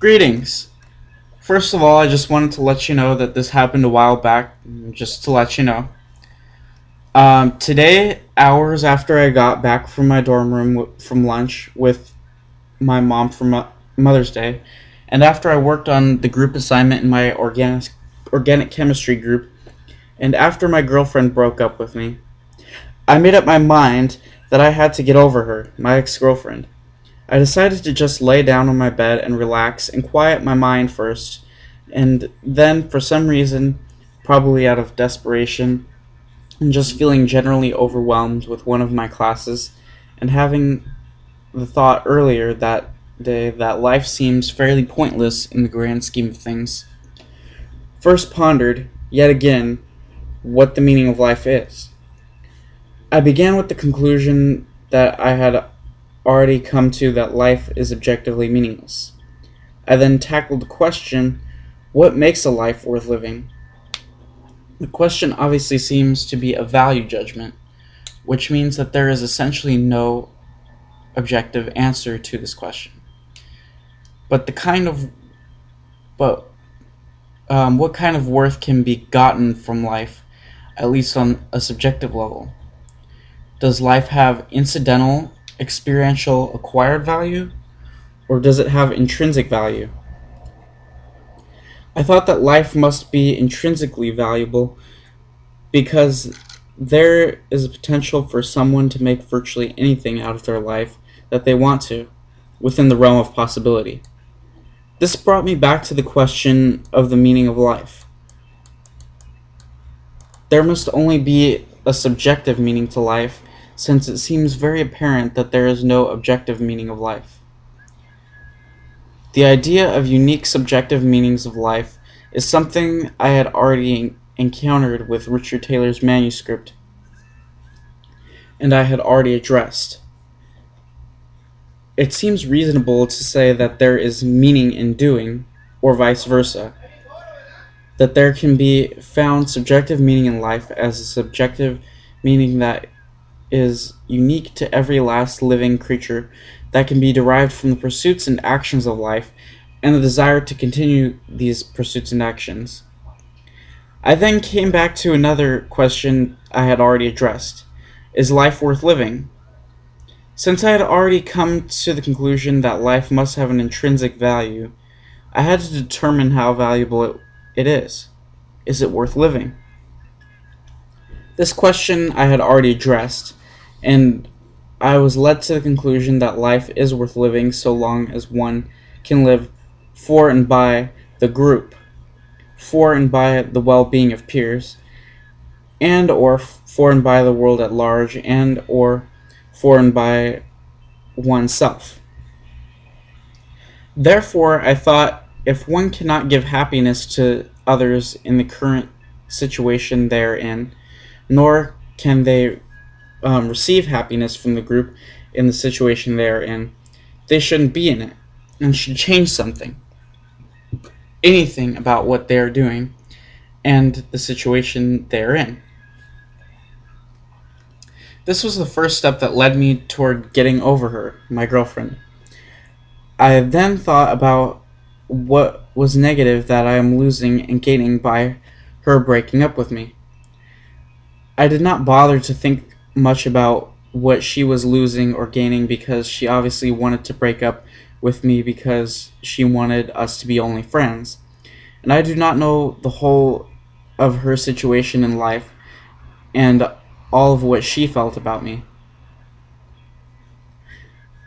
Greetings. First of all, I just wanted to let you know that this happened a while back, just to let you know. Today, hours after I got back from my dorm room from lunch with my mom for Mother's Day, and after I worked on the group assignment in my organic chemistry group, and after my girlfriend broke up with me, I made up my mind that I had to get over her, my ex-girlfriend. I decided to just lay down on my bed and relax and quiet my mind first, and then, for some reason, probably out of desperation, and just feeling generally overwhelmed with one of my classes, and having the thought earlier that day that life seems fairly pointless in the grand scheme of things, first pondered, yet again, what the meaning of life is. I began with the conclusion that I had already come to that life is objectively meaningless. I then tackled the question, what makes a life worth living? The question obviously seems to be a value judgment, which means that there is essentially no objective answer to this question. But what kind of worth can be gotten from life, at least on a subjective level? Does life have incidental, experiential, acquired value, or does it have intrinsic value? I thought that life must be intrinsically valuable because there is a potential for someone to make virtually anything out of their life that they want to, within the realm of possibility. This brought me back to the question of the meaning of life. There must only be a subjective meaning to life, since it seems very apparent that there is no objective meaning of life. The idea of unique subjective meanings of life is something I had already encountered with Richard Taylor's manuscript, and I had already addressed. It seems reasonable to say that there is meaning in doing, or vice versa, that there can be found subjective meaning in life as a subjective meaning that is unique to every last living creature, that can be derived from the pursuits and actions of life and the desire to continue these pursuits and actions. I then came back to another question I had already addressed. Is life worth living? Since I had already come to the conclusion that life must have an intrinsic value, I had to determine how valuable it is. Is it worth living? This question I had already addressed, and I was led to the conclusion that life is worth living so long as one can live for and by the group, for and by the well-being of peers, and or for and by the world at large, and or for and by oneself. Therefore, I thought, if one cannot give happiness to others in the current situation they are in, nor can they receive happiness from the group in the situation they are in, they shouldn't be in it, and should change something, anything about what they are doing, and the situation they are in. This was the first step that led me toward getting over her, my girlfriend. I then thought about what was negative that I am losing and gaining by her breaking up with me. I did not bother to think much about what she was losing or gaining, because she obviously wanted to break up with me because she wanted us to be only friends. And I do not know the whole of her situation in life and all of what she felt about me.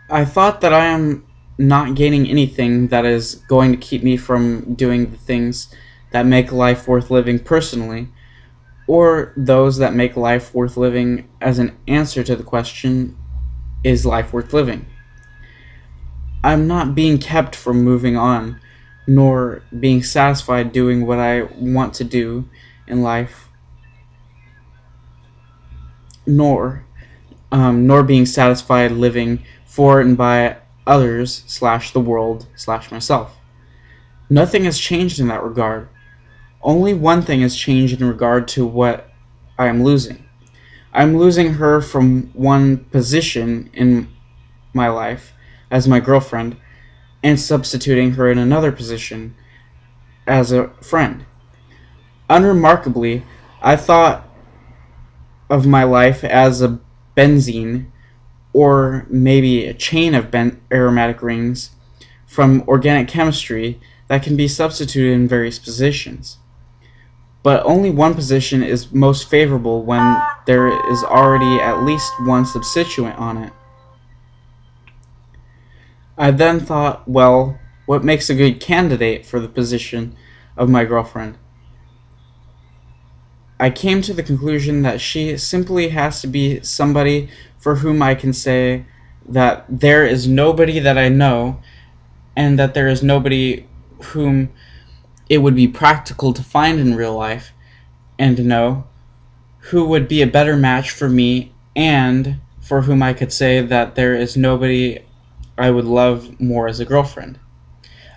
I thought that I am not gaining anything that is going to keep me from doing the things that make life worth living personally, or those that make life worth living as an answer to the question, is life worth living? I'm not being kept from moving on, nor being satisfied doing what I want to do in life, nor being satisfied living for and by others / the world / myself. Nothing has changed in that regard. Only one thing has changed in regard to what I am losing. I'm losing her from one position in my life as my girlfriend, and substituting her in another position as a friend. Unremarkably, I thought of my life as a benzene, or maybe a chain of aromatic rings from organic chemistry that can be substituted in various positions. But only one position is most favorable when there is already at least one substituent on it. I then thought, well, what makes a good candidate for the position of my girlfriend? I came to the conclusion that she simply has to be somebody for whom I can say that there is nobody that I know, and that there is nobody whom it would be practical to find in real life and to know, who would be a better match for me, and for whom I could say that there is nobody I would love more as a girlfriend.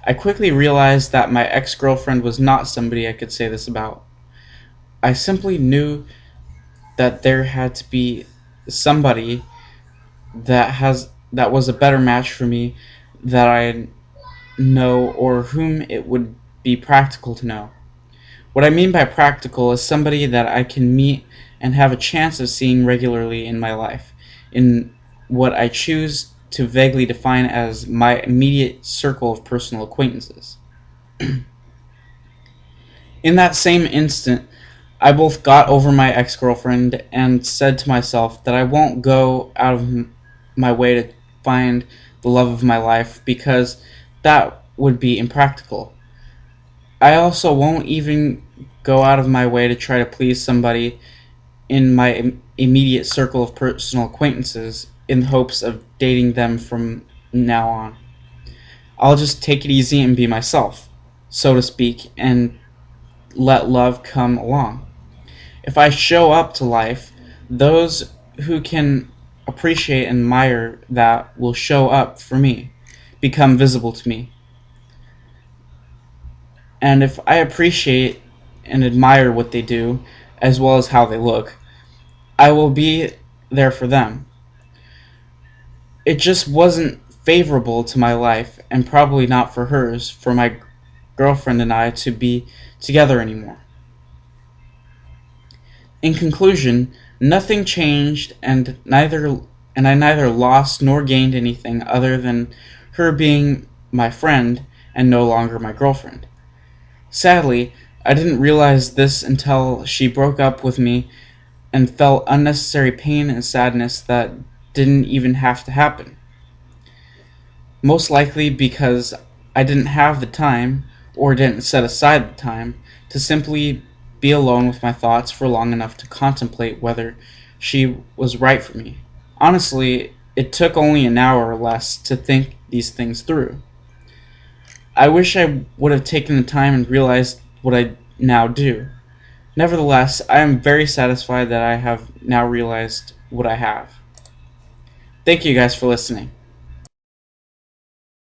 I quickly realized that my ex-girlfriend was not somebody I could say this about. I simply knew that there had to be somebody that was a better match for me, that I know, or whom it would be practical to know. What I mean by practical is somebody that I can meet and have a chance of seeing regularly in my life, in what I choose to vaguely define as my immediate circle of personal acquaintances. In that same instant, I both got over my ex-girlfriend and said to myself that I won't go out of my way to find the love of my life, because that would be impractical. I also won't even go out of my way to try to please somebody in my immediate circle of personal acquaintances in hopes of dating them from now on. I'll just take it easy and be myself, so to speak, and let love come along. If I show up to life, those who can appreciate and admire that will show up for me, become visible to me. And if I appreciate and admire what they do, as well as how they look, I will be there for them. It just wasn't favorable to my life, and probably not for hers, for my girlfriend and I to be together anymore. In conclusion, nothing changed, and I neither lost nor gained anything other than her being my friend and no longer my girlfriend. Sadly, I didn't realize this until she broke up with me and felt unnecessary pain and sadness that didn't even have to happen. Most likely because I didn't have the time, or didn't set aside the time, to simply be alone with my thoughts for long enough to contemplate whether she was right for me. Honestly, it took only an hour or less to think these things through. I wish I would have taken the time and realized what I now do. Nevertheless, I am very satisfied that I have now realized what I have. Thank you guys for listening.